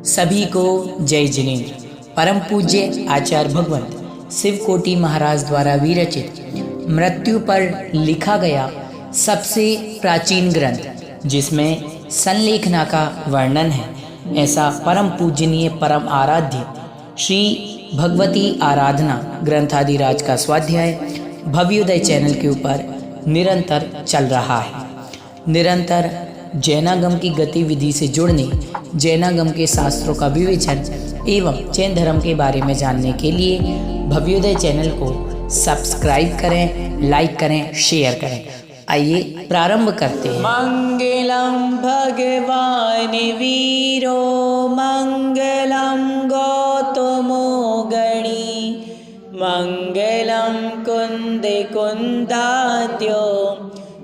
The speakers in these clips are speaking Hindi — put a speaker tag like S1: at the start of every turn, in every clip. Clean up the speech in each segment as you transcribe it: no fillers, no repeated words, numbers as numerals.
S1: सभी को जय जिनेन्द्र। परम पूज्य आचार्य भगवंत शिवकोटि महाराज द्वारा विरचित मृत्यु पर लिखा गया सबसे प्राचीन ग्रंथ जिसमें संलेखना का वर्णन है, ऐसा परम पूजनीय परम आराध्य श्री भगवती आराधना ग्रंथादिराज का स्वाध्याय भव्योदय चैनल के ऊपर निरंतर चल रहा है। निरंतर जैनागम की गतिविधि से जुड़ने, जैनागम के शास्त्रों का विवेचन एवं जैन धर्म के बारे में जानने के लिए भव्योदय चैनल को सब्सक्राइब करें, लाइक करें, शेयर करें। आइए प्रारंभ करते हैं।
S2: मंगलम भगवान वीरो मंगलम गौतमो गणी मंगलम कुंदे कुंदाद्यो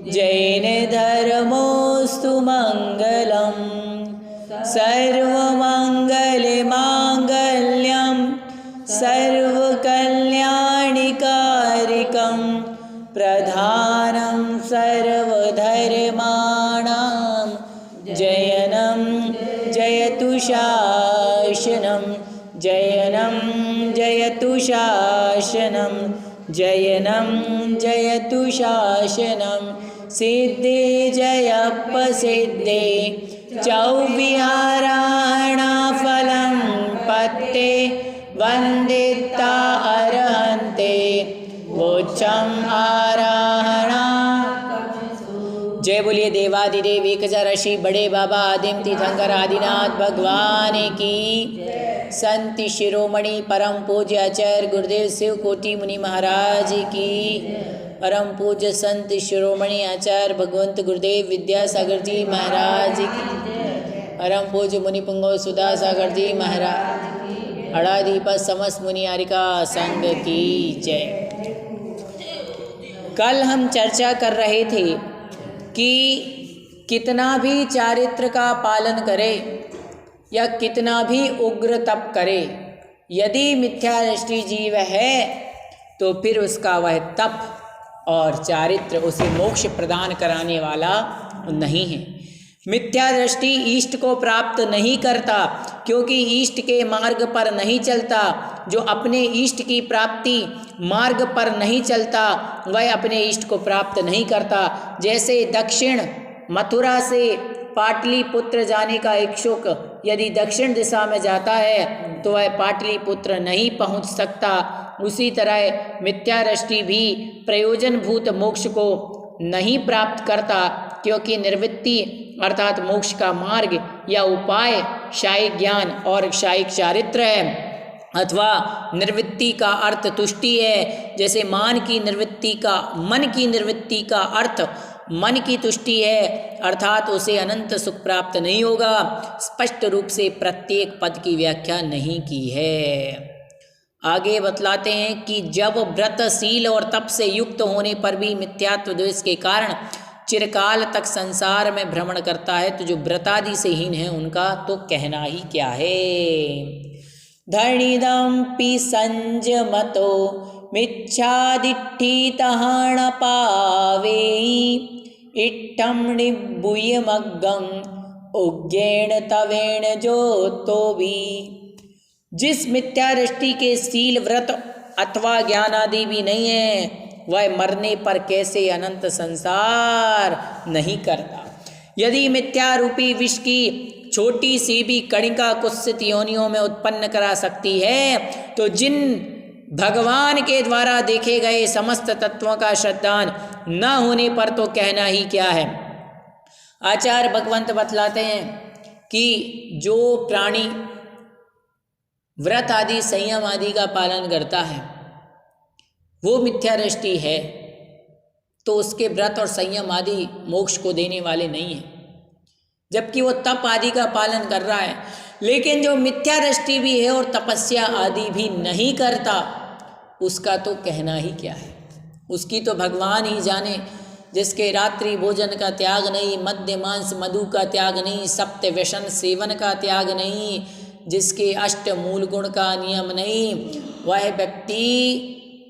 S2: जैन धर्मोस्तु मंगलम सर्वमंगल मांगल्यम सर्वकल्याणिकारिकं प्रधानं सर्वधर्माणां जयनं जयतु शासनं जयनं जयतु शासनं जयनं जयतु शासनं सिद्धे जयप्रसिद्धे चौविहाराणा फलं पत्ते वंदिता अरहन्ते वोच्चम आराहणा। जय बोलिए देवादिदेव एक ऋषि बड़े बाबा आदिम तीर्थंकर आदिनाथ भगवान की। संत शिरोमणि परम पूज्य आचार्य गुरुदेव शिवकोटि मुनि महाराज की। परम पूज्य संत शिरोमणि आचार्य भगवंत गुरुदेव विद्यासागर जी महाराज की। परम पूज्य मुनि पुंगव सुधा सागर जी महाराज, अड़ादीप समस्त मुनियारिका संघ की जय। कल हम चर्चा कर रहे थे कि कितना भी चारित्र का पालन करे या कितना भी उग्र तप करे, यदि मिथ्या दृष्टि जीव है तो फिर उसका वह तप और चारित्र उसे मोक्ष प्रदान कराने वाला नहीं है। मिथ्या दृष्टि इष्ट को प्राप्त नहीं करता, क्योंकि इष्ट के मार्ग पर नहीं चलता। जो अपने इष्ट की प्राप्ति मार्ग पर नहीं चलता वह अपने इष्ट को प्राप्त नहीं करता। जैसे दक्षिण मथुरा से पाटलिपुत्र जाने का इच्छुक यदि दक्षिण दिशा में जाता है तो वह पाटलिपुत्र नहीं पहुंच सकता, उसी तरह मिथ्या दृष्टि भी प्रयोजनभूत मोक्ष को नहीं प्राप्त करता, क्योंकि निर्वृत्ति अर्थात मोक्ष का मार्ग या उपाय शायिक ज्ञान और शायिक चारित्र है, अथवा निर्वृत्ति का अर्थ तुष्टि है। जैसे मन की निवृत्ति का अर्थ मन की तुष्टि है, अर्थात उसे अनंत सुख प्राप्त नहीं होगा। स्पष्ट रूप से प्रत्येक पद की व्याख्या नहीं की है। आगे बतलाते हैं कि जब व्रत शील और तप से युक्त होने पर भी मिथ्यात्व द्वेष के कारण चिरकाल तक संसार में भ्रमण करता है, तो जो व्रतादि से हीन है उनका तो कहना ही क्या है। धरणिदम्पि संजमतो मिच्छादिट्ठितहाण पावेयि इट्ठं निबूयमग्गं उज्ञेण तवेण जोतोभि। जिस मिथ्या दृष्टि के शील व्रत अथवा ज्ञान आदि भी नहीं है, वह मरने पर कैसे अनंत संसार नहीं करता। यदि मिथ्या रूपी विष की छोटी सी भी कणिका कुत्सित योनियों में उत्पन्न करा सकती है, तो जिन भगवान के द्वारा देखे गए समस्त तत्वों का श्रद्धान न होने पर तो कहना ही क्या है। आचार्य भगवंत बतलाते हैं कि जो प्राणी व्रत आदि संयम आदि का पालन करता है वो मिथ्या दृष्टि है, तो उसके व्रत और संयम आदि मोक्ष को देने वाले नहीं हैं, जबकि वो तप आदि का पालन कर रहा है। लेकिन जो मिथ्या दृष्टि भी है और तपस्या आदि भी नहीं करता, उसका तो कहना ही क्या है। उसकी तो भगवान ही जाने। जिसके रात्रि भोजन का त्याग नहीं, मद्य मांस मधु का त्याग नहीं, सप्त व्यसन सेवन का त्याग नहीं, जिसके अष्ट मूल गुण का नियम नहीं, वह व्यक्ति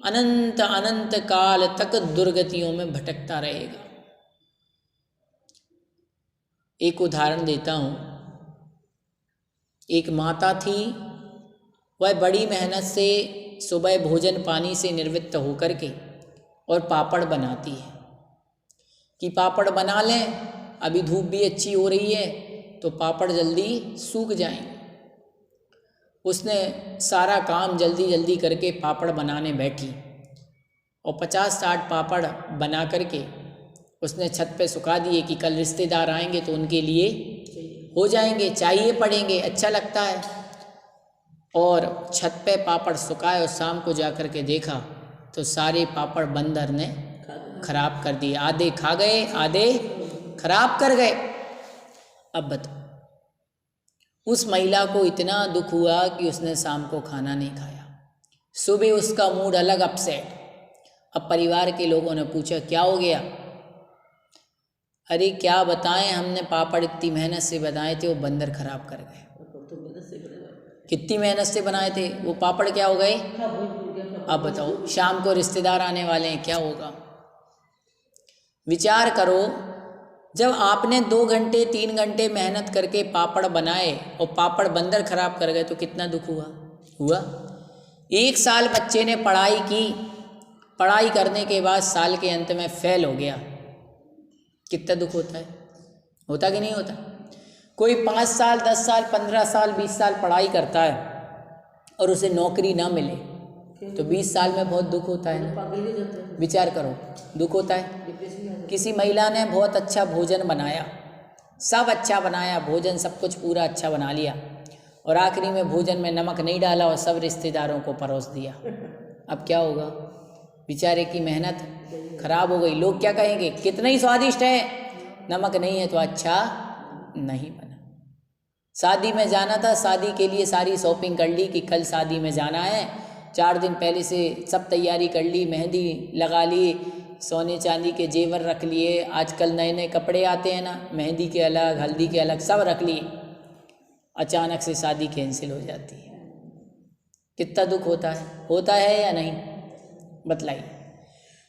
S2: अनंत अनंत काल तक दुर्गतियों में भटकता रहेगा। एक उदाहरण देता हूँ। एक माता थी, वह बड़ी मेहनत से सुबह भोजन पानी से निवृत्त होकर के और पापड़ बनाती है कि पापड़ बना लें, अभी धूप भी अच्छी हो रही है तो पापड़ जल्दी सूख जाएंगे। उसने सारा काम जल्दी जल्दी करके पापड़ बनाने बैठी और 50-60 पापड़ बना करके उसने छत पे सुखा दिए कि कल रिश्तेदार आएंगे तो उनके लिए हो जाएंगे, चाहिए पड़ेंगे, अच्छा लगता है। और छत पे पापड़ सुखाए और शाम को जा कर के देखा तो सारे पापड़ बंदर ने खराब कर दिए, आधे खा गए आधे खराब कर गए। अब बताओ, उस महिला को इतना दुख हुआ कि उसने शाम को खाना नहीं खाया। सुबह उसका मूड अलग अपसेट। अब परिवार के लोगों ने पूछा क्या हो गया? अरे क्या बताएं, हमने पापड़ इतनी मेहनत से बनाए थे वो बंदर खराब कर गए। कितनी मेहनत से बनाए थे वो पापड़, क्या हो गए? अब बताओ, शाम को रिश्तेदार आने वाले हैं, क्या होगा? विचार करो, जब आपने 2 घंटे 3 घंटे मेहनत करके पापड़ बनाए और पापड़ बंदर खराब कर गए तो कितना दुख हुआ। 1 साल बच्चे ने पढ़ाई की, पढ़ाई करने के बाद साल के अंत में फेल हो गया, कितना दुख होता है? होता कि नहीं होता? कोई 5 साल 10 साल 15 साल 20 साल पढ़ाई करता है और उसे नौकरी ना मिले तो 20 साल में बहुत दुख होता है ना। विचार करो, दुख होता है। किसी महिला ने बहुत अच्छा भोजन बनाया, सब अच्छा बनाया, भोजन सब कुछ पूरा अच्छा बना लिया और आखिरी में भोजन में नमक नहीं डाला और सब रिश्तेदारों को परोस दिया। अब क्या होगा? बेचारे की मेहनत खराब हो गई। लोग क्या कहेंगे? कितना ही स्वादिष्ट है, नमक नहीं है तो अच्छा नहीं बना। शादी में जाना था, शादी के लिए सारी शॉपिंग कर ली कि कल शादी में जाना है, 4 दिन पहले से सब तैयारी कर ली, मेहंदी लगा ली, सोने चांदी के जेवर रख लिए, आजकल नए नए कपड़े आते हैं ना, मेहंदी के अलग हल्दी के अलग सब रख लिए। अचानक से शादी कैंसिल हो जाती है, कितना दुख होता है या नहीं? बतलाइए।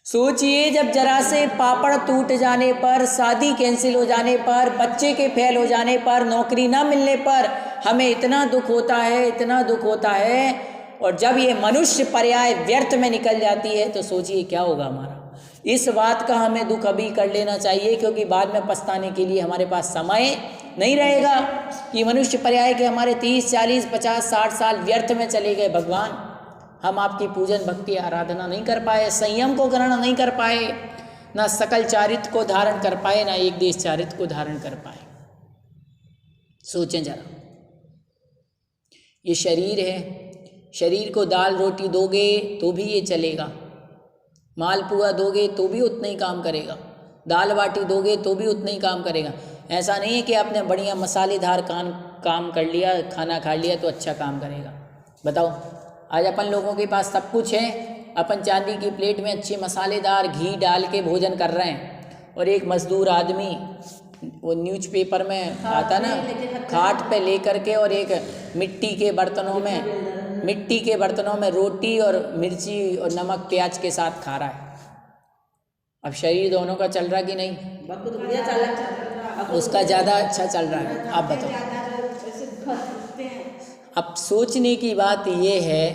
S2: सोचिए, जब जरा से पापड़ टूट जाने पर, शादी कैंसिल हो जाने पर, बच्चे के फेल हो जाने पर, नौकरी ना मिलने पर हमें इतना दुख होता है, इतना दुख होता है। और जब ये मनुष्य पर्याय व्यर्थ में निकल जाती है तो सोचिए क्या होगा हमारा। इस बात का हमें दुख अभी कर लेना चाहिए, क्योंकि बाद में पछताने के लिए हमारे पास समय नहीं रहेगा कि मनुष्य पर्याय के हमारे 30 40 50 60 साल व्यर्थ में चले गए। भगवान, हम आपकी पूजन भक्ति आराधना नहीं कर पाए, संयम को ग्रहण नहीं कर पाए, ना सकल चारित्र को धारण कर पाए, ना एक देश चारित्र को धारण कर पाए। सोचें जरा, ये शरीर है, शरीर को दाल रोटी दोगे तो भी ये चलेगा, मालपुआ दोगे तो भी उतना ही काम करेगा, दाल बाटी दोगे तो भी उतना ही काम करेगा। ऐसा नहीं है कि आपने बढ़िया मसालेदार काम कर लिया, खाना खा लिया तो अच्छा काम करेगा। बताओ, आज अपन लोगों के पास सब कुछ है, अपन चांदी की प्लेट में अच्छे मसालेदार घी डाल के भोजन कर रहे हैं, और एक मजदूर आदमी, वो न्यूज़पेपर में आता ना, खाट पे लेकर के और एक मिट्टी के बर्तनों में रोटी और मिर्ची और नमक प्याज के साथ खा रहा है। अब शरीर दोनों का चल रहा कि नहीं? उसका ज़्यादा अच्छा चल रहा है। आप बताओ। अब सोचने की बात यह है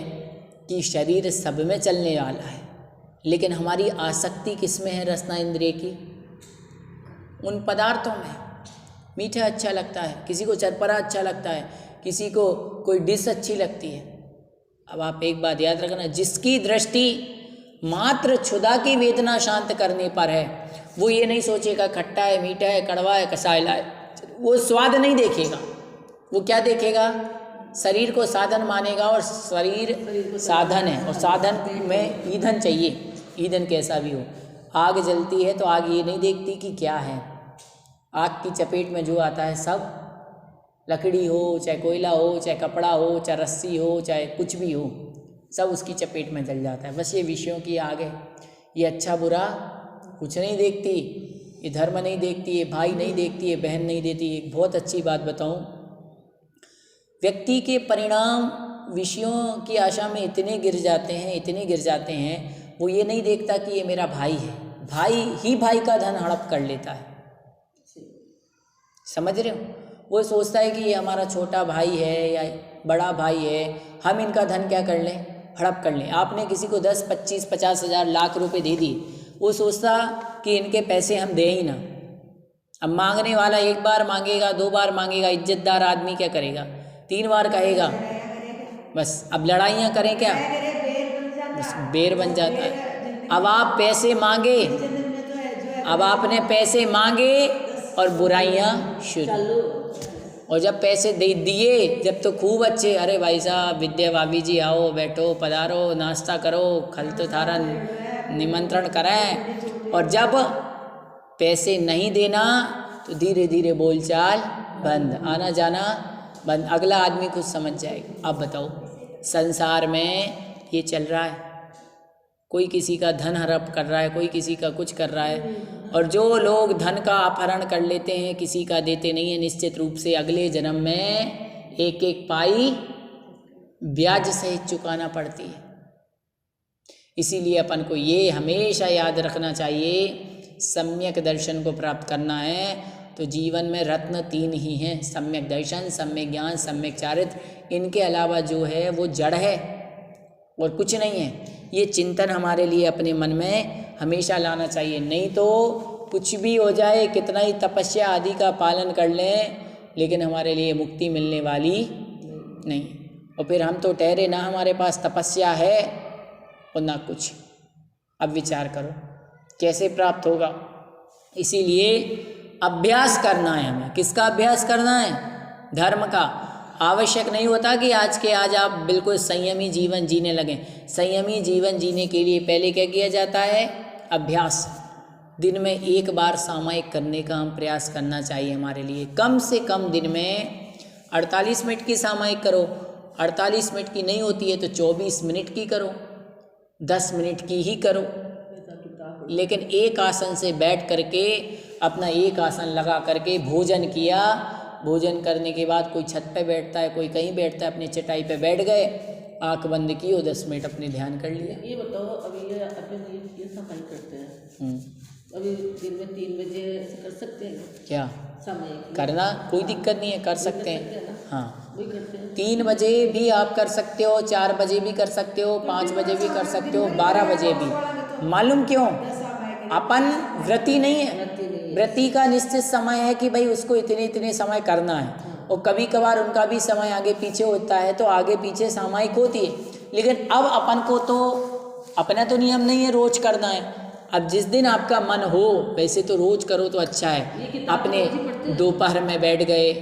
S2: कि शरीर सब में चलने वाला है, लेकिन हमारी आसक्ति किस में है? रसना इंद्रिय की, उन पदार्थों में। मीठा अच्छा लगता है, किसी को चरपरा अच्छा लगता है, किसी को कोई डिश अच्छी लगती है। अब आप एक बात याद रखना, जिसकी दृष्टि मात्र क्षुधा की वेदना शांत करने पर है, वो ये नहीं सोचेगा खट्टा है, मीठा है, कड़वा है, कसायला है, वो स्वाद नहीं देखेगा। वो क्या देखेगा? शरीर को साधन मानेगा, और शरीर साधन है, और साधन में ईंधन चाहिए। ईंधन कैसा भी हो, आग जलती है तो आग ये नहीं देखती कि क्या है, आग की चपेट में जो आता है सब, लकड़ी हो चाहे कोयला हो चाहे कपड़ा हो चाहे रस्सी हो चाहे कुछ भी हो, सब उसकी चपेट में जल जाता है। बस ये विषयों की आग है, ये अच्छा बुरा कुछ नहीं देखती, ये धर्म नहीं देखती, ये भाई नहीं देखती, ये बहन नहीं देती। एक बहुत अच्छी बात बताऊं, व्यक्ति के परिणाम विषयों की आशा में इतने गिर जाते हैं, वो ये नहीं देखता कि ये मेरा भाई है, भाई ही भाई का धन हड़प कर लेता है। समझ रहे हो? वो सोचता है कि ये हमारा छोटा भाई है या बड़ा भाई है, हम इनका धन क्या कर लें, हड़प कर लें। आपने किसी को 10, 25, 50 हज़ार, लाख रुपए दे दिए, वो सोचता कि इनके पैसे हम दें ही ना। अब मांगने वाला एक बार मांगेगा, 2 बार मांगेगा, इज्जतदार आदमी क्या करेगा, 3 बार कहेगा, बस। अब लड़ाइयाँ करें क्या, बस बेर बन जाता है। अब आप पैसे मांगे, अब आपने पैसे मांगे और बुराइयाँ शुरू। और जब पैसे दे दिए, जब तो खूब अच्छे, अरे भाई साहब, विद्या भाभी जी आओ, बैठो, पधारो, नाश्ता करो, खल तो थारा निमंत्रण कराएं। और जब पैसे नहीं देना तो धीरे धीरे बोलचाल बंद, आना जाना बंद, अगला आदमी कुछ समझ जाएगा। अब बताओ, संसार में ये चल रहा है, कोई किसी का धन हड़प कर रहा है, कोई किसी का कुछ कर रहा है। और जो लोग धन का अपहरण कर लेते हैं, किसी का देते नहीं है, निश्चित रूप से अगले जन्म में एक एक पाई ब्याज सहित चुकाना पड़ती है। इसीलिए अपन को ये हमेशा याद रखना चाहिए, सम्यक दर्शन को प्राप्त करना है तो जीवन में रत्न 3 ही हैं, सम्यक दर्शन, सम्यक ज्ञान, सम्यक चारित्र। इनके अलावा जो है वो जड़ है और कुछ नहीं है। ये चिंतन हमारे लिए अपने मन में हमेशा लाना चाहिए, नहीं तो कुछ भी हो जाए, कितना ही तपस्या आदि का पालन कर लें, लेकिन हमारे लिए मुक्ति मिलने वाली नहीं। और फिर हम तो ठहरे ना, हमारे पास तपस्या है और ना कुछ। अब विचार करो कैसे प्राप्त होगा। इसीलिए अभ्यास करना है हमें। किसका अभ्यास करना है? धर्म का। आवश्यक नहीं होता कि आज के आज आप बिल्कुल संयमी जीवन जीने लगें। संयमी जीवन जीने के लिए पहले क्या किया जाता है? अभ्यास। दिन में 1 बार सामयिक करने का हम प्रयास करना चाहिए हमारे लिए। कम से कम दिन में 48 मिनट की सामयिक करो। 48 मिनट की नहीं होती है तो 24 मिनट की करो, 10 मिनट की ही करो, लेकिन एक आसन से बैठ करके, अपना एक आसन लगा करके भोजन किया। भोजन करने के बाद कोई छत पे बैठता है, कोई कहीं बैठता है, अपनी चटाई पे बैठ गए, आंख बंद की और 10 मिनट अपने ध्यान कर लिया।
S3: ये बताओ, अभी ये अपने ये सफाई करते हैं, अभी दिन में 3 बजे ऐसे कर सकते हैं
S2: क्या?
S3: समय
S2: करना कोई दिक्कत नहीं है, कर सकते हैं। हाँ,
S3: वही करते हैं।
S2: 3 बजे भी आप कर सकते हो, 4 बजे भी कर सकते हो, 5 बजे भी कर सकते हो, 12 बजे भी। मालूम क्यों? अपन व्रती नहीं है। व्रती का निश्चित समय है कि भाई उसको इतने इतने समय करना है, और कभी कभार उनका भी समय आगे पीछे होता है तो आगे पीछे सामयिक होती है। लेकिन अब अपन को तो अपना तो नियम नहीं है रोज करना है। अब जिस दिन आपका मन हो, वैसे तो रोज करो तो अच्छा है। अपने दोपहर में बैठ गए,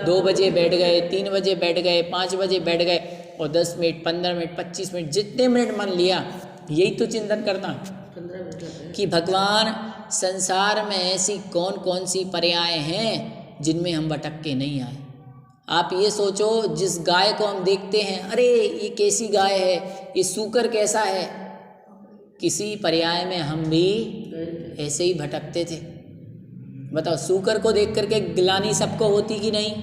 S2: 2 बजे बैठ गए, 3 बजे बैठ गए, 5 बजे बैठ गए, और 10 मिनट, 15 मिनट, 25 मिनट, जितने मिनट मन लिया, यही तो चिंतन करना कि भगवान संसार में ऐसी कौन कौन सी पर्याय हैं जिनमें हम भटक के नहीं आए। आप ये सोचो, जिस गाय को हम देखते हैं, अरे ये कैसी गाय है, ये सूकर कैसा है, किसी पर्याय में हम भी ऐसे ही भटकते थे। बताओ, सूकर को देख करके ग्लानि सबको होती कि नहीं?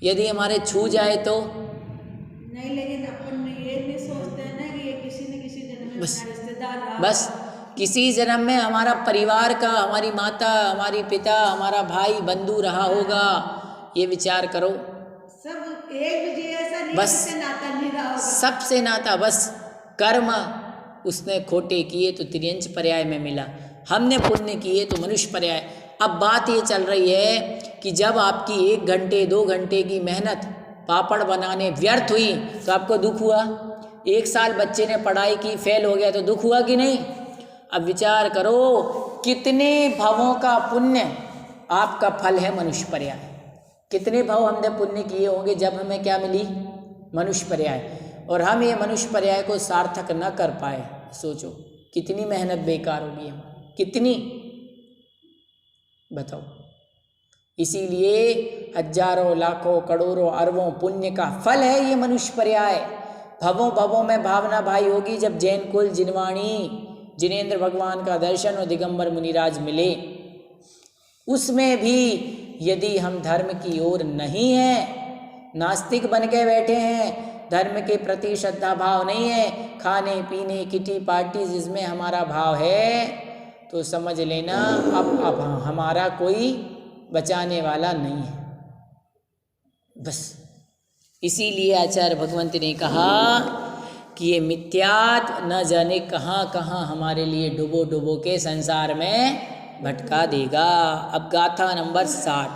S2: यदि हमारे छू जाए तो
S4: नहीं, लेकिन अपन ये नहीं सोचते हैं ना कि ये किसी न किसी जन्म में
S2: बस,
S4: अपना रिश्तेदार रहा।
S2: बस किसी जन्म में हमारा परिवार का, हमारी माता, हमारी पिता, हमारा भाई बंधु रहा होगा। ये विचार करो।
S4: सब एक भी ऐसा नहीं
S2: बस
S4: जिससे नाता नहीं रहा होगा।
S2: सबसे नाता, बस कर्म उसने खोटे किए तो त्रियंच पर्याय में मिला, हमने पुण्य किए तो मनुष्य पर्याय। अब बात ये चल रही है कि जब आपकी 1 घंटे 2 घंटे की मेहनत पापड़ बनाने व्यर्थ हुई तो आपको दुख हुआ। 1 साल बच्चे ने पढ़ाई की, फेल हो गया तो दुख हुआ कि नहीं? अब विचार करो, कितने भवों का पुण्य आपका फल है मनुष्य पर्याय। कितने भव हमने पुण्य किए होंगे जब हमें क्या मिली? मनुष्य पर्याय। और हम ये मनुष्य पर्याय को सार्थक न कर पाए। सोचो कितनी मेहनत बेकार होगी हमारी, कितनी, बताओ। इसीलिए हजारों, लाखों, करोड़ों, अरबों पुण्य का फल है ये मनुष्य पर्याय। भवों भवों में भावना भाई होगी जब जैन कुल जिनवाणी जिनेंद्र भगवान का दर्शन और दिगंबर मुनिराज मिले। उसमें भी यदि हम धर्म की ओर नहीं है, नास्तिक बन के बैठे हैं, धर्म के प्रति श्रद्धा भाव नहीं है, खाने पीने किटी पार्टी जिसमें हमारा भाव है, तो समझ लेना अब हमारा कोई बचाने वाला नहीं है। बस इसीलिए आचार्य भगवंत ने कहा कि ये मिथ्यात्व न जाने कहाँ कहाँ हमारे लिए डुबो डुबो के संसार में भटका देगा। अब गाथा नंबर 60।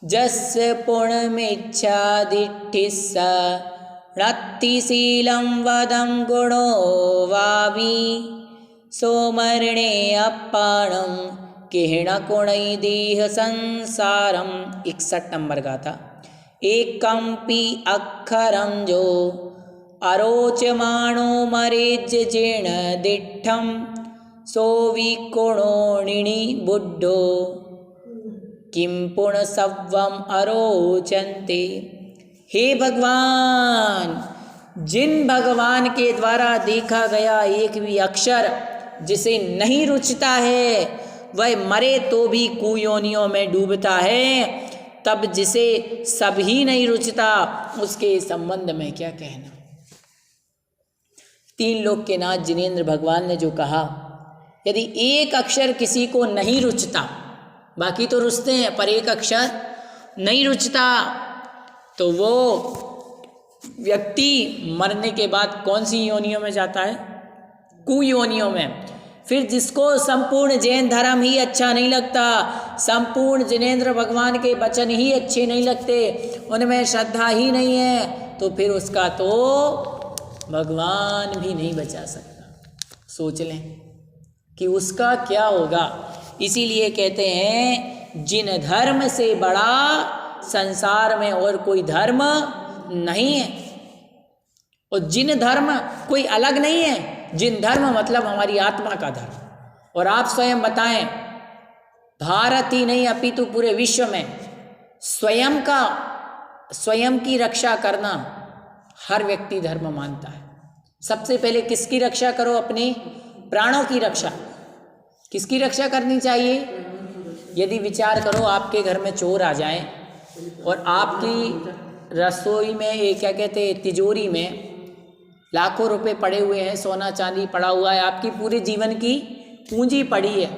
S2: जस्य पुण्यमिच्छादिठिस्स णत्तिशीलं वदं गुणो वावी सोमर्णे अपाणं किहणकुणैदीह संसारम। 61 नंबर गाथा। एकंपि अक्षरं जो अरोचमाणो मरेज्य जीर्ण दिठम सोविकोणोणिनि बुद्धो किं पुण्यसव्वम अरोचन्ते। हे भगवान, जिन भगवान के द्वारा देखा गया एक भी अक्षर जिसे नहीं रुचता है वह मरे तो भी कुयोनियों में डूबता है, तब जिसे सब ही नहीं रुचता उसके संबंध में क्या कहना। 3 लोक के नाथ जिनेंद्र भगवान ने जो कहा, यदि एक अक्षर किसी को नहीं रुचता, बाकी तो रुचते हैं पर एक अक्षर नहीं रुचता, तो वो व्यक्ति मरने के बाद कौन सी योनियों में जाता है? कुयोनियों में। फिर जिसको संपूर्ण जैन धर्म ही अच्छा नहीं लगता, संपूर्ण जिनेंद्र भगवान के वचन ही अच्छे नहीं लगते, उनमें श्रद्धा ही नहीं है, तो फिर उसका तो भगवान भी नहीं बचा सकता। सोच लें कि उसका क्या होगा। इसीलिए कहते हैं जिन धर्म से बड़ा संसार में और कोई धर्म नहीं है, और जिन धर्म कोई अलग नहीं है। जिन धर्म मतलब हमारी आत्मा का धर्म। और आप स्वयं बताएं, भारत ही नहीं अपितु पूरे विश्व में स्वयं की रक्षा करना हर व्यक्ति धर्म मानता है। सबसे पहले किसकी रक्षा करो? अपने प्राणों की रक्षा। किसकी रक्षा करनी चाहिए? यदि विचार करो, आपके घर में चोर आ जाएं और आपकी रसोई में ये क्या कहते हैं, तिजोरी में लाखों रुपए पड़े हुए हैं, सोना चांदी पड़ा हुआ है, आपकी पूरे जीवन की पूंजी पड़ी है,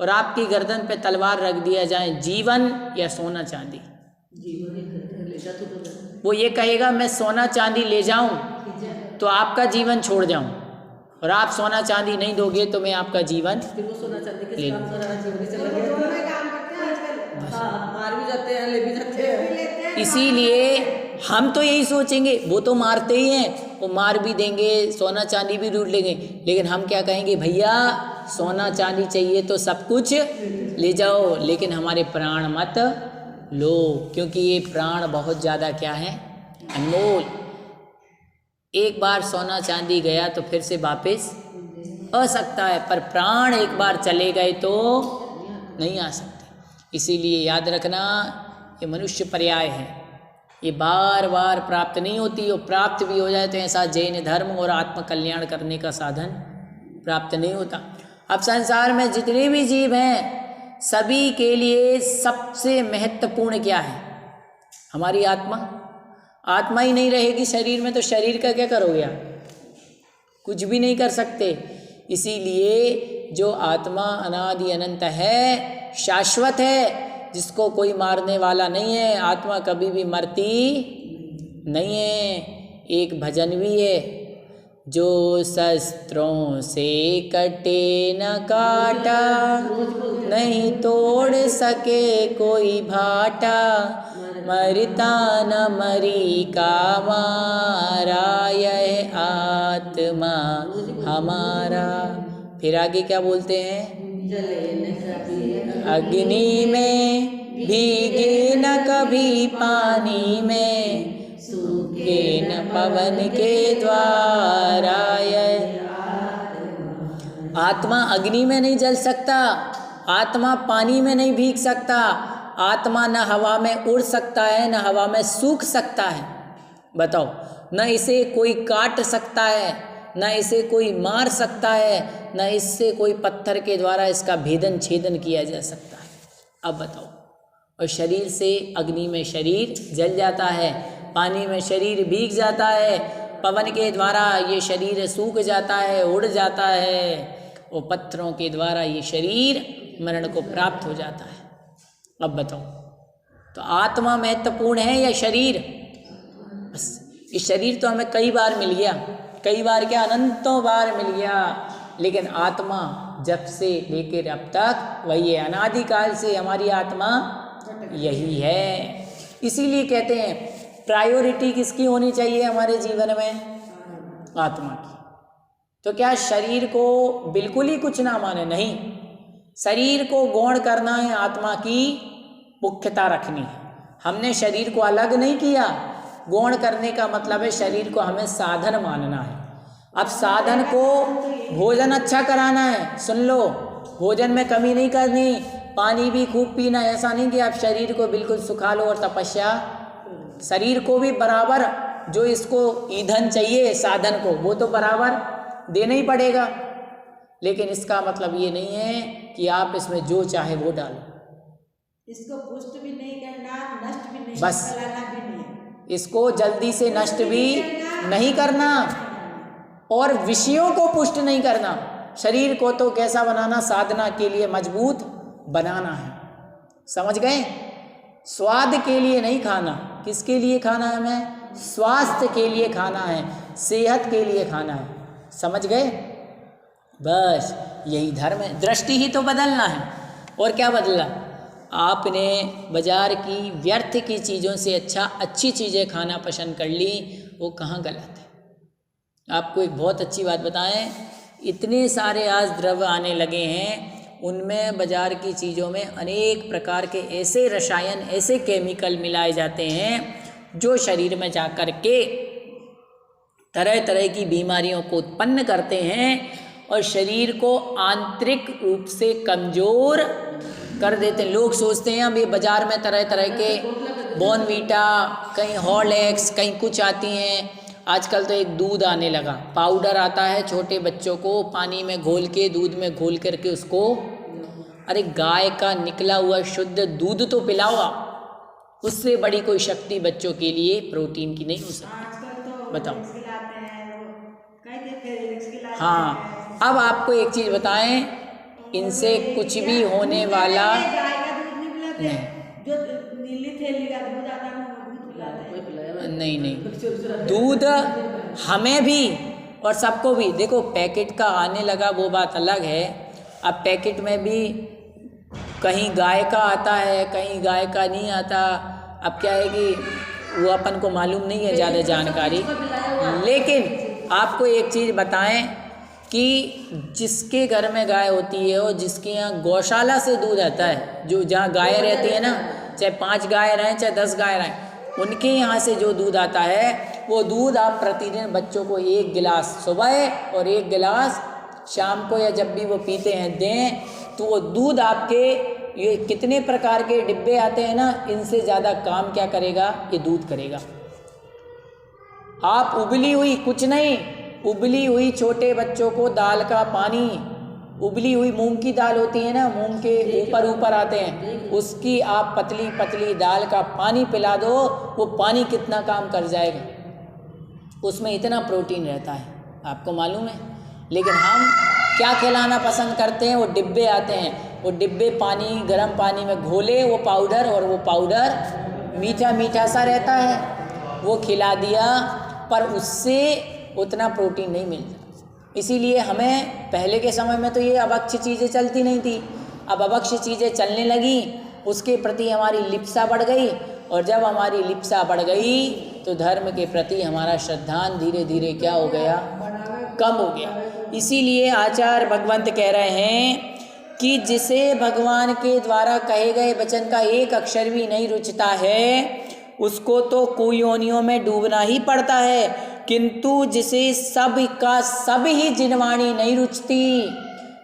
S2: और आपकी गर्दन पे तलवार रख दिया जाए, जीवन या सोना चांदी? वो ये कहेगा मैं सोना चांदी ले जाऊं तो आपका जीवन छोड़ जाऊं, और आप सोना चांदी नहीं दोगे तो मैं आपका जीवन ले लूं।
S3: मार भी जाते हैं, ले भी जाते हैं।
S2: इसीलिए हम तो यही सोचेंगे, वो तो मारते ही हैं, वो मार भी देंगे, सोना चांदी भी लूट लेंगे, लेकिन हम क्या कहेंगे, भैया सोना चांदी चाहिए तो सब कुछ ले जाओ, लेकिन हमारे प्राण मत लो, क्योंकि ये प्राण बहुत ज़्यादा क्या है, अनमोल। एक बार सोना चांदी गया तो फिर से वापस आ सकता है, पर प्राण एक बार चले गए तो नहीं आ सकते। इसीलिए याद रखना, ये मनुष्य पर्याय है, ये बार बार प्राप्त नहीं होती, और प्राप्त भी हो जाए तो ऐसा जैन धर्म और आत्म कल्याण करने का साधन प्राप्त नहीं होता। अब संसार में जितने भी जीव हैं सभी के लिए सबसे महत्वपूर्ण क्या है? हमारी आत्मा। आत्मा ही नहीं रहेगी शरीर में तो शरीर का क्या करोगे आप? कुछ भी नहीं कर सकते। इसीलिए जो आत्मा अनादि अनंत है, शाश्वत है, जिसको कोई मारने वाला नहीं है, आत्मा कभी भी मरती नहीं है। एक भजन भी है, जो शस्त्रों से कटे न काटा, नहीं तोड़ सके कोई भाटा, मरता न मरी का मारा, यह आत्मा हमारा। फिर आगे क्या बोलते हैं? अग्नि में भीगे न कभी पानी में, सूखे न पवन के द्वारा, यह आत्मा अग्नि में नहीं जल सकता, आत्मा पानी में नहीं भीग सकता, आत्मा न हवा में उड़ सकता है, न हवा में सूख सकता है। बताओ, न इसे कोई काट सकता है, न इसे कोई मार सकता है, न इससे कोई पत्थर के द्वारा इसका भेदन छेदन किया जा सकता है। अब बताओ, और शरीर से अग्नि में शरीर जल जाता है, पानी में शरीर भीग जाता है, पवन के द्वारा ये शरीर सूख जाता है, उड़ जाता है, और पत्थरों के द्वारा ये शरीर मरण को प्राप्त हो जाता है। अब बताओ, तो आत्मा महत्वपूर्ण है या शरीर? बस इस शरीर तो हमें कई बार मिल गया, कई बार क्या, अनंतों बार मिल गया, लेकिन आत्मा जब से लेकर अब तक वही है, अनादिकाल से हमारी आत्मा यही है। इसीलिए कहते हैं प्रायोरिटी किसकी होनी चाहिए हमारे जीवन में? आत्मा की। तो क्या शरीर को बिल्कुल ही कुछ ना माने? नहीं, शरीर को गौण करना है, आत्मा की मुख्यता रखनी है। हमने शरीर को अलग नहीं किया, गौण करने का मतलब है शरीर को हमें साधन मानना है। अब साधन को भोजन अच्छा कराना है, सुन लो, भोजन में कमी नहीं करनी, पानी भी खूब पीना, ऐसा नहीं कि आप शरीर को बिल्कुल सुखा लो और तपस्या। शरीर को भी बराबर जो इसको ईंधन चाहिए साधन को, वो तो बराबर देना ही पड़ेगा। लेकिन इसका मतलब ये नहीं है कि आप इसमें जो चाहे वो डालो,
S4: इसको पुष्ट भी नहीं करना, नष्ट भी नहीं,
S2: बस
S4: फैलाना भी नहीं,
S2: इसको जल्दी से नष्ट भी नहीं करना और विषयों को पुष्ट नहीं करना। शरीर को तो कैसा बनाना? साधना के लिए मजबूत बनाना है, समझ गए? स्वाद के लिए नहीं खाना। किसके लिए खाना है? हमें स्वास्थ्य के लिए खाना है, सेहत के लिए खाना है, समझ गए? बस यही धर्म है। दृष्टि ही तो बदलना है, और क्या बदला? आपने बाजार की व्यर्थ की चीज़ों से अच्छी चीज़ें खाना पसंद कर ली, वो कहाँ गलत है? आपको एक बहुत अच्छी बात बताएं, इतने सारे आज द्रव्य आने लगे हैं, उनमें बाजार की चीज़ों में अनेक प्रकार के ऐसे रसायन, ऐसे केमिकल मिलाए जाते हैं जो शरीर में जा कर के तरह तरह की बीमारियों को उत्पन्न करते हैं और शरीर को आंतरिक रूप से कमज़ोर कर देते हैं। लोग सोचते हैं अब ये बाज़ार में तरह तरह के बॉर्नवीटा, कहीं हॉर्लिक्स, कहीं कुछ आती हैं। आजकल तो एक दूध आने लगा, पाउडर आता है, छोटे बच्चों को पानी में घोल के, दूध में घोल करके उसको, अरे गाय का निकला हुआ शुद्ध दूध तो पिलाओ आप, उससे बड़ी कोई शक्ति बच्चों के लिए प्रोटीन की नहीं हो सकती। बताओ। हाँ, अब आपको एक चीज़ बताएं, इनसे कुछ भी होने वाला नहीं।
S4: जो नीली थैली का दूध आता है वो दूध पिलाते हैं।
S2: नहीं, दूध हमें भी और सबको भी, देखो पैकेट का आने लगा वो बात अलग है। अब पैकेट में भी कहीं गाय का आता है, कहीं गाय का नहीं आता। अब क्या है कि वो अपन को मालूम नहीं है ज़्यादा जानकारी, लेकिन आपको एक चीज़ बताएं कि जिसके घर में गाय होती है और जिसके यहाँ गौशाला से दूध आता है, जो जहाँ गाय रहती है ना, चाहे 5 गाय रहें चाहे 10 गाय रहें, उनके यहाँ से जो दूध आता है, वो दूध आप प्रतिदिन बच्चों को 1 गिलास सुबह और 1 गिलास शाम को या जब भी वो पीते हैं दें, तो वो दूध आपके, ये कितने प्रकार के डिब्बे आते हैं ना, इनसे ज़्यादा काम क्या करेगा? ये दूध करेगा। आप उबली हुई, कुछ नहीं, उबली हुई छोटे बच्चों को दाल का पानी, उबली हुई मूंग की दाल होती है ना, मूंग के ऊपर आते हैं, उसकी आप पतली पतली दाल का पानी पिला दो, वो पानी कितना काम कर जाएगा, उसमें इतना प्रोटीन रहता है, आपको मालूम है। लेकिन हम क्या खिलाना पसंद करते हैं? वो डिब्बे आते हैं, वो डिब्बे पानी, गर्म पानी में घोले वो पाउडर, और वो पाउडर मीठा मीठा सा रहता है, वो खिला दिया, पर उससे उतना प्रोटीन नहीं मिलता। इसीलिए हमें पहले के समय में तो ये अभक्ष्य चीज़ें चलती नहीं थी, अब अभक्ष्य चीज़ें चलने लगी, उसके प्रति हमारी लिप्सा बढ़ गई, और जब हमारी लिप्सा बढ़ गई तो धर्म के प्रति हमारा श्रद्धान धीरे धीरे क्या हो गया? कम हो गया। इसीलिए आचार्य भगवंत कह रहे हैं कि जिसे भगवान के द्वारा कहे गए वचन का एक अक्षर भी नहीं रुचता है, उसको तो कुयोनियों में डूबना ही पड़ता है, किंतु जिसे सब का सब ही जिनवाणी नहीं रुचती,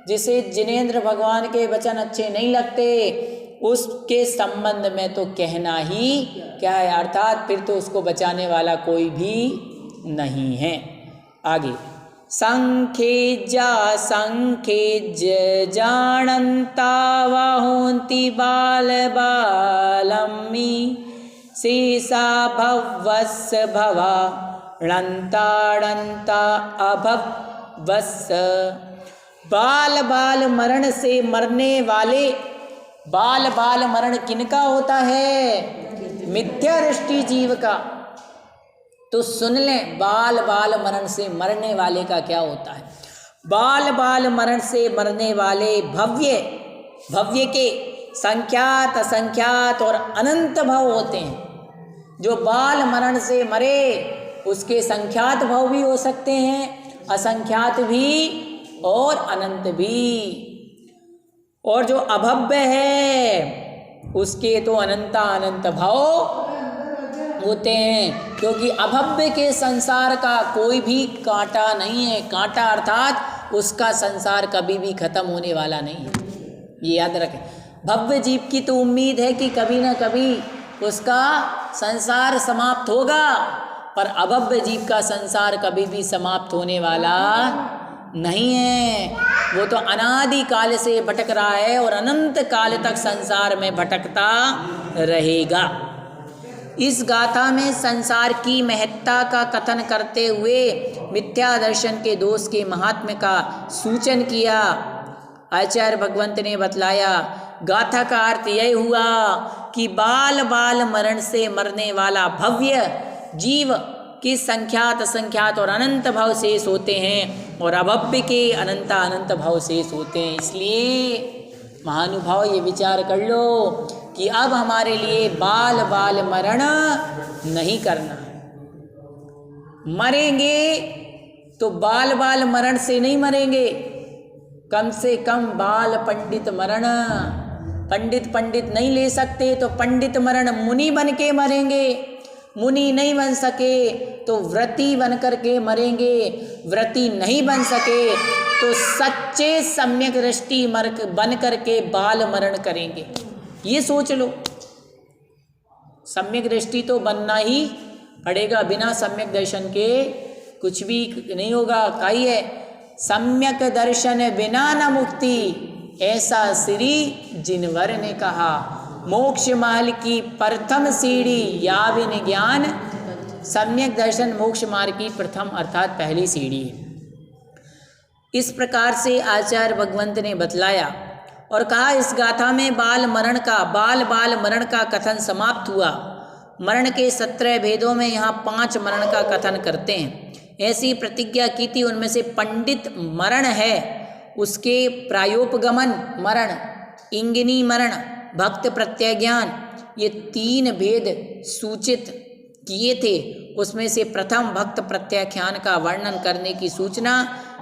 S2: जिसे जिनेंद्र भगवान के वचन अच्छे नहीं लगते, उसके संबंध में तो कहना ही क्या है, अर्थात फिर तो उसको बचाने वाला कोई भी नहीं है। आगे, संखेजा संखेज जानंता वहोन्ति बाल बालमी शेषा भवस भवा णंता अभवस। बाल बाल मरण से मरने वाले बाल बाल मरण किनका होता है? मिथ्या दृष्टि जीव का। तो सुन लें, बाल बाल मरण से मरने वाले का क्या होता है। बाल बाल मरण से मरने वाले भव्य भव्य के संख्यात असंख्यात और अनंत भव होते हैं। जो बाल मरण से मरे उसके संख्यात भव भी हो सकते हैं, असंख्यात भी और अनंत भी। और जो अभव्य है उसके तो अनंता अनंत भव होते हैं, क्योंकि अभव्य के संसार का कोई भी कांटा नहीं है। कांटा अर्थात उसका संसार कभी भी खत्म होने वाला नहीं है, ये याद रखें। भव्य जीव की तो उम्मीद है कि कभी ना कभी उसका संसार समाप्त होगा, पर अभव्य जीव का संसार कभी भी समाप्त होने वाला नहीं है। वो तो अनादि काल से भटक रहा है और अनंत काल तक संसार में भटकता रहेगा। इस गाथा में संसार की महत्ता का कथन करते हुए मिथ्या दर्शन के दोष के महात्म्य का सूचन किया। आचार्य भगवंत ने बतलाया, गाथा का अर्थ यह हुआ कि बाल बाल मरण से मरने वाला भव्य जीव के संख्यात असंख्यात और अनंत भाव शेष होते हैं और अभव्य के अनंता अनंत भाव शेष होते हैं। इसलिए महानुभाव ये विचार कर लो कि अब हमारे लिए बाल बाल मरण नहीं करना है। मरेंगे तो बाल बाल मरण से नहीं मरेंगे, कम से कम बाल पंडित मरण। पंडित नहीं ले सकते तो पंडित मरण मुनि बन के मरेंगे। मुनि नहीं बन सके तो व्रती बन करके मरेंगे। व्रती नहीं बन सके तो सच्चे सम्यक दृष्टि बन करके बाल मरण करेंगे। ये सोच लो, सम्यक दृष्टि तो बनना ही पड़ेगा, बिना सम्यक दर्शन के कुछ भी नहीं होगा। कही है, सम्यक दर्शन बिना न मुक्ति, ऐसा श्री जिनवर ने कहा। मोक्ष मार्ग की प्रथम सीढ़ी या बिन ज्ञान, सम्यक दर्शन मोक्ष मार्ग की प्रथम अर्थात पहली सीढ़ी है। इस प्रकार से आचार्य भगवंत ने बतलाया और कहा, इस गाथा में बाल बाल मरण का कथन समाप्त हुआ। मरण के 17 भेदों में यहाँ 5 मरण का कथन करते हैं। ऐसी प्रतिज्ञा की थी, उनमें से पंडित मरण है, उसके प्रायोपगमन मरण, इंगिनी मरण, भक्त प्रत्यज्ञान, ये 3 भेद सूचित किए थे। उसमें से प्रथम भक्त प्रत्याख्यान का वर्णन करने की सूचना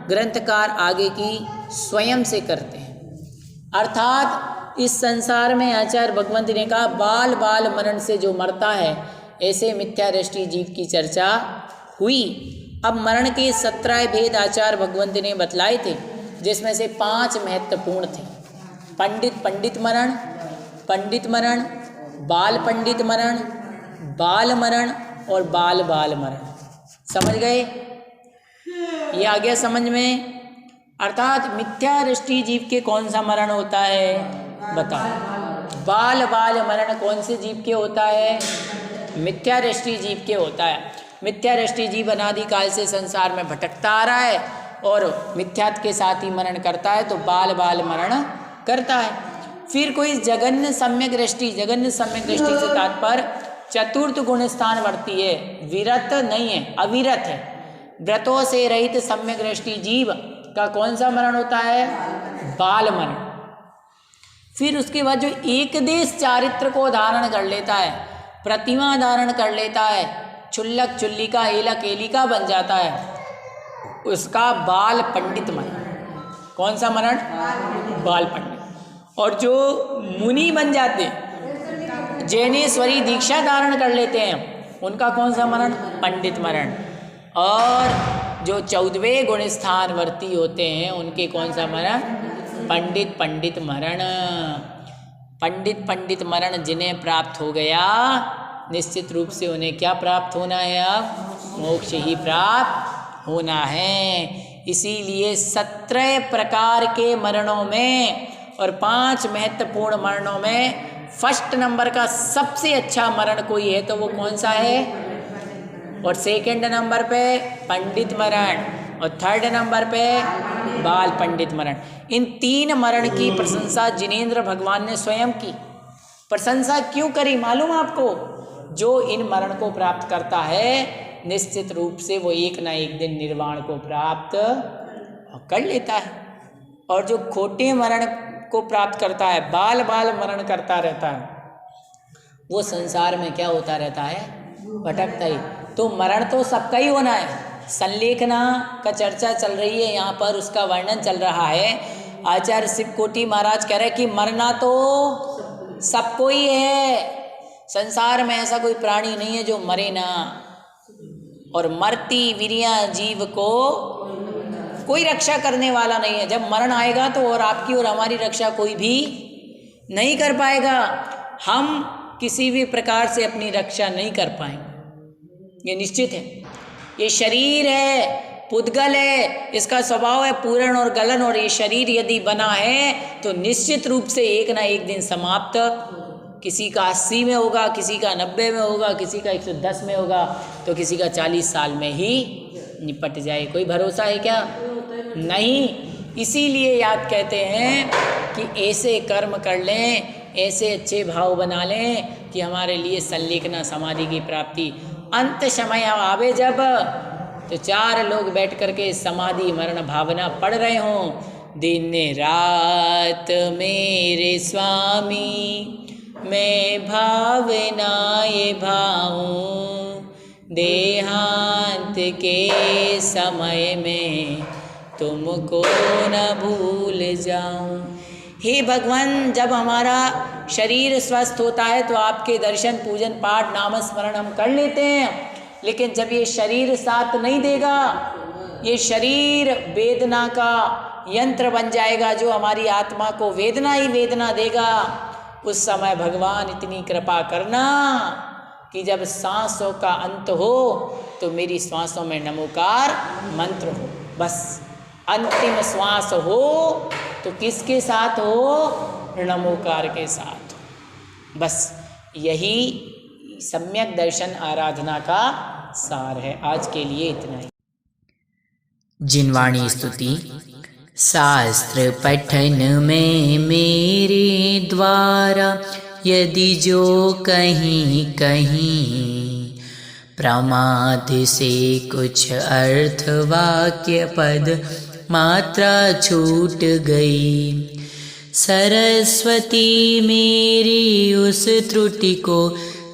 S2: ग्रंथकार आगे की स्वयं से करते हैं। अर्थात इस संसार में आचार्य भगवंत ने कहा, बाल बाल मरण से जो मरता है, ऐसे मिथ्या दृष्टि जीव की चर्चा हुई। अब मरण के 17 भेद आचार्य भगवंत ने बतलाए थे, जिसमें से 5 महत्वपूर्ण थे। पंडित मरण, बाल पंडित मरण, बाल मरण और बाल बाल मरण। समझ गए? ये आ गया समझ में? अर्थात मिथ्या दृष्टि जीव के कौन सा मरण होता है बताओ। बाल बाल मरण कौन से जीव के होता है? मिथ्या दृष्टि जीव के होता है। मिथ्या दृष्टि जीव अनादिकाल से संसार में भटकता आ रहा है और मिथ्यात्व के साथ ही मरण करता है, तो बाल बाल मरण करता है। फिर कोई जगन्य सम्यक दृष्टि से तात्पर्य चतुर्थ गुण स्थान वर्ती है, विरत नहीं है, अविरत है। व्रतों से रहित सम्यक दृष्टि जीव का कौन सा मरण होता है? बाल मरण। फिर उसके बाद जो एक देश चारित्र को धारण कर लेता है, प्रतिमा धारण कर लेता है, चुल्लक चुल्लिका एलक एलिका बन जाता है, उसका बाल पंडित मरण। कौन सा मरण? बाल पंडित। और जो मुनि बन जाते, जैनेश्वरी दीक्षा धारण कर लेते हैं, उनका कौन सा मरण? पंडित मरण। और जो 14वें गुण स्थान वर्ती होते हैं, उनके कौन सा मरण? पंडित मरण। पंडित मरण जिन्हें प्राप्त हो गया, निश्चित रूप से उन्हें क्या प्राप्त होना है? अब मोक्ष ही प्राप्त होना है। इसीलिए 17 प्रकार के मरणों में और 5 महत्वपूर्ण मरणों में फर्स्ट नंबर का सबसे अच्छा मरण कोई है तो वो कौन सा है? और सेकंड नंबर पे पंडित मरण, और थर्ड नंबर पे बाल पंडित मरण। इन 3 मरण की प्रशंसा जिनेंद्र भगवान ने स्वयं की। प्रशंसा क्यों करी मालूम आपको? जो इन मरण को प्राप्त करता है निश्चित रूप से वो एक ना एक दिन निर्वाण को प्राप्त कर लेता है, और जो खोटे मरण को प्राप्त करता है, बाल बाल मरण करता रहता है, वो संसार में क्या होता रहता है? भटकता ही। तो मरण तो सबका ही होना है। संलेखना का चर्चा चल रही है यहाँ पर, उसका वर्णन चल रहा है। आचार्य शिवकोटि महाराज कह रहे हैं कि मरना तो सबको ही है। संसार में ऐसा कोई प्राणी नहीं है जो मरे ना, और मरती वीरिया जीव को कोई रक्षा करने वाला नहीं है। जब मरण आएगा तो और आपकी और हमारी रक्षा कोई भी नहीं कर पाएगा। हम किसी भी प्रकार से अपनी रक्षा नहीं कर पाएंगे, ये निश्चित है। ये शरीर है, पुद्गल है, इसका स्वभाव है पूरण और गलन, और ये शरीर यदि बना है तो निश्चित रूप से एक ना एक दिन समाप्त, किसी का 80 में होगा, किसी का 90 में होगा, किसी का 110 में होगा, तो किसी का 40 साल में ही निपट जाए। कोई भरोसा है क्या? नहीं। इसीलिए याद कहते हैं कि ऐसे कर्म कर लें, ऐसे अच्छे भाव बना लें कि हमारे लिए संलेखना समाधि की प्राप्ति। अंत समय आवे जब, तो 4 लोग बैठ करके समाधि मरण भावना पढ़ रहे हों, दिन रात मेरे स्वामी मैं भावनाए भाऊं, देहांत के समय में तुमको न भूल जाऊं। हे भगवान, जब हमारा शरीर स्वस्थ होता है तो आपके दर्शन पूजन पाठ नाम स्मरण हम कर लेते हैं, लेकिन जब ये शरीर साथ नहीं देगा, ये शरीर वेदना का यंत्र बन जाएगा जो हमारी आत्मा को वेदना ही वेदना देगा, उस समय भगवान इतनी कृपा करना कि जब सांसों का अंत हो तो मेरी श्वासों में नमोकार मंत्र हो। बस अंतिम श्वास हो तो किसके साथ हो? नमोकार के साथ। बस यही सम्यक दर्शन आराधना का सार है। आज के लिए इतना ही।
S1: जिनवाणी स्तुति। शास्त्र पठन में मेरे द्वारा यदि जो कहीं कहीं प्रमाद से कुछ अर्थ वाक्य पद मात्रा छूट गई, सरस्वती मेरी उस त्रुटि को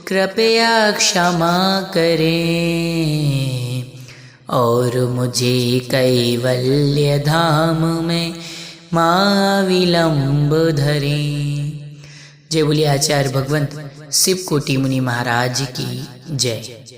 S1: कृपया क्षमा करें और मुझे कैवल्य धाम में महाविलंब धरें। जय बोलिए आचार्य भगवंत शिव कोटि मुनि महाराज की जय।